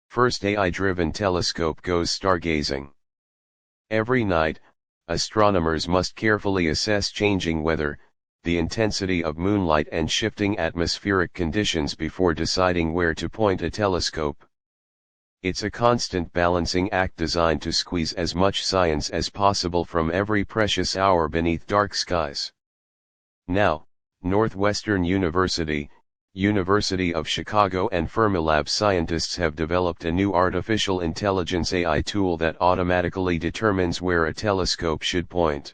First AI-driven telescope goes stargazing. Every night, astronomers must carefully assess changing weather, the intensity of moonlight and shifting atmospheric conditions before deciding where to point a telescope. It's a constant balancing act designed to squeeze as much science as possible from every precious hour beneath dark skies. Now, Northwestern University, University of Chicago and Fermilab scientists have developed a new artificial intelligence AI tool that automatically determines where a telescope should point.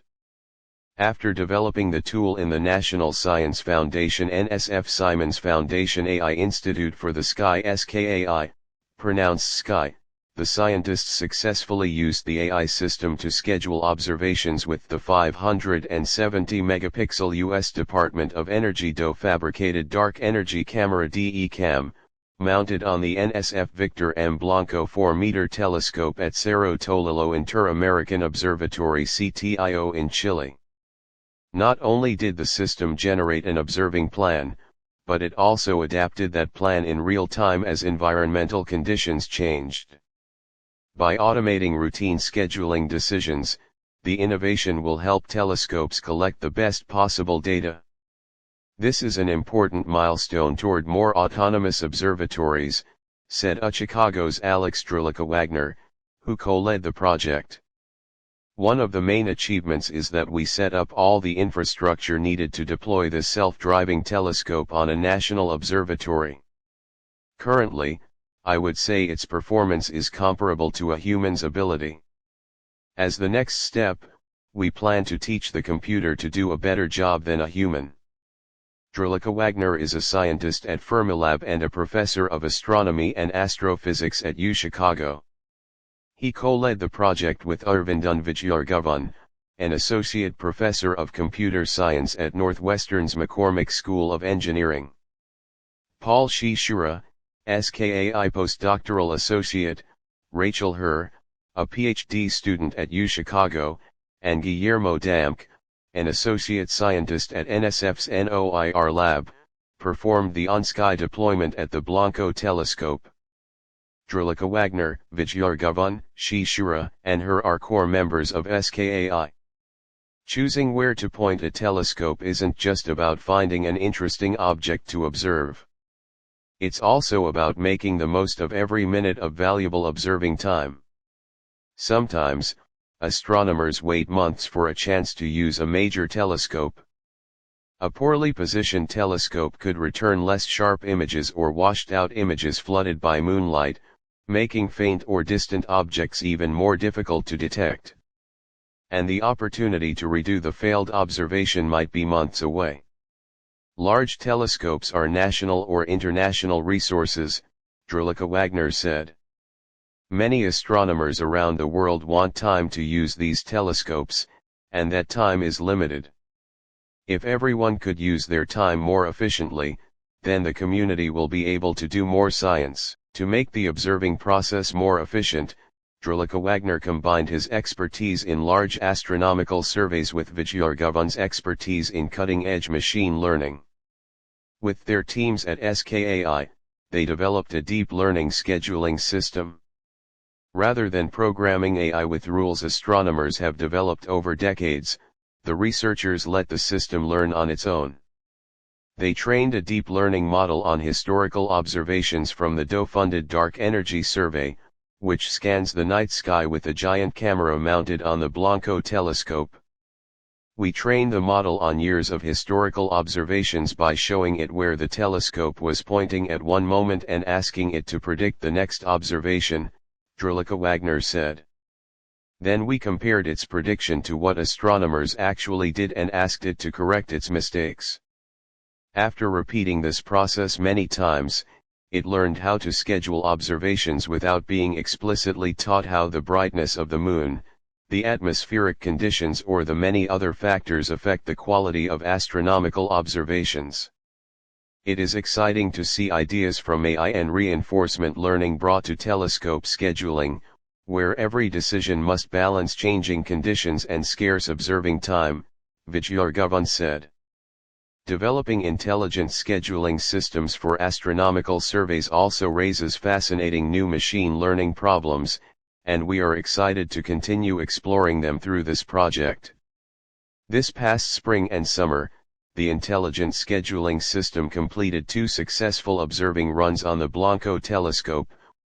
After developing the tool in the National Science Foundation NSF Simons Foundation AI Institute for the Sky SKAI, pronounced Sky, the scientists successfully used the AI system to schedule observations with the 570-megapixel U.S. Department of Energy DOE fabricated dark energy camera DE-CAM, mounted on the NSF Victor M. Blanco 4-meter telescope at Cerro Tololo Inter-American Observatory CTIO in Chile. Not only did the system generate an observing plan, but it also adapted that plan in real time as environmental conditions changed. By automating routine scheduling decisions, the innovation will help telescopes collect the best possible data. This is an important milestone toward more autonomous observatories, said Chicago's Alex Drlica-Wagner, who co-led the project. One of the main achievements is that we set up all the infrastructure needed to deploy this self-driving telescope on a national observatory. Currently, I would say its performance is comparable to a human's ability. As the next step, we plan to teach the computer to do a better job than a human. Drlica-Wagner is a scientist at Fermilab and a professor of astronomy and astrophysics at UChicago. He co-led the project with Arvindan Vijayaraghavan, an associate professor of computer science at Northwestern's McCormick School of Engineering. Paul Shishura, SKAI postdoctoral associate, Rachel Herr, a PhD student at UChicago, and Guillermo Damke, an associate scientist at NSF's NOIR lab, performed the on-sky deployment at the Blanco telescope. Drlica-Wagner, Vijayaraghavan, Shishura, and Herr are core members of SKAI. Choosing where to point a telescope isn't just about finding an interesting object to observe. It's also about making the most of every minute of valuable observing time. Sometimes, astronomers wait months for a chance to use a major telescope. A poorly positioned telescope could return less sharp images or washed-out images flooded by moonlight, making faint or distant objects even more difficult to detect. And the opportunity to redo the failed observation might be months away. Large telescopes are national or international resources, Drlica-Wagner said. Many astronomers around the world want time to use these telescopes, and that time is limited. If everyone could use their time more efficiently, then the community will be able to do more science. To make the observing process more efficient, Drlica-Wagner combined his expertise in large astronomical surveys with Vijayaraghavan's expertise in cutting-edge machine learning. With their teams at SKAI, they developed a deep learning scheduling system. Rather than programming AI with rules astronomers have developed over decades, the researchers let the system learn on its own. They trained a deep learning model on historical observations from the DOE-funded Dark Energy Survey, which scans the night sky with a giant camera mounted on the Blanco telescope. We trained the model on years of historical observations by showing it where the telescope was pointing at one moment and asking it to predict the next observation, Drlica-Wagner said. Then we compared its prediction to what astronomers actually did and asked it to correct its mistakes. After repeating this process many times, it learned how to schedule observations without being explicitly taught how the brightness of the moon, the atmospheric conditions or the many other factors affect the quality of astronomical observations. It is exciting to see ideas from AI and reinforcement learning brought to telescope scheduling, where every decision must balance changing conditions and scarce observing time, Vijayaraghavan said. Developing intelligent scheduling systems for astronomical surveys also raises fascinating new machine learning problems, and we are excited to continue exploring them through this project. This past spring and summer, the intelligent scheduling system completed 2 successful observing runs on the Blanco telescope,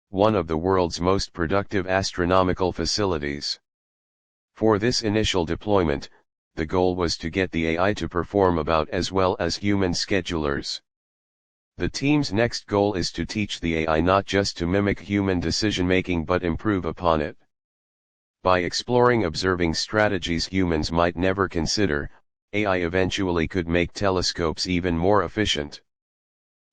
one of the world's most productive astronomical facilities. For this initial deployment, the goal was to get the AI to perform about as well as human schedulers. The team's next goal is to teach the AI not just to mimic human decision-making but improve upon it. By exploring observing strategies humans might never consider, AI eventually could make telescopes even more efficient.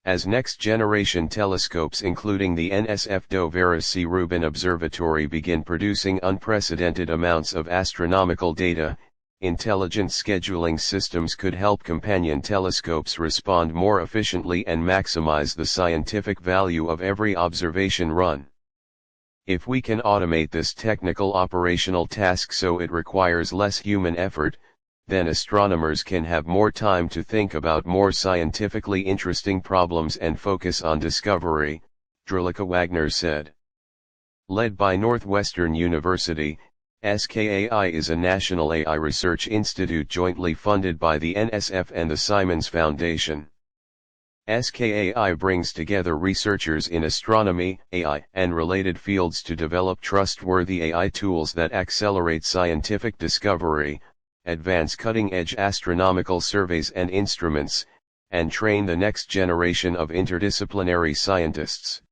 As next-generation telescopes including the NSF Dovaris C. Rubin Observatory begin producing unprecedented amounts of astronomical data, intelligent scheduling systems could help companion telescopes respond more efficiently and maximize the scientific value of every observation run. If we can automate this technical operational task so it requires less human effort, then astronomers can have more time to think about more scientifically interesting problems and focus on discovery, Drulika Wagner said. Led by Northwestern University, SKAI is a national AI research institute jointly funded by the NSF and the Simons Foundation. SKAI brings together researchers in astronomy, AI, and related fields to develop trustworthy AI tools that accelerate scientific discovery, advance cutting-edge astronomical surveys and instruments, and train the next generation of interdisciplinary scientists.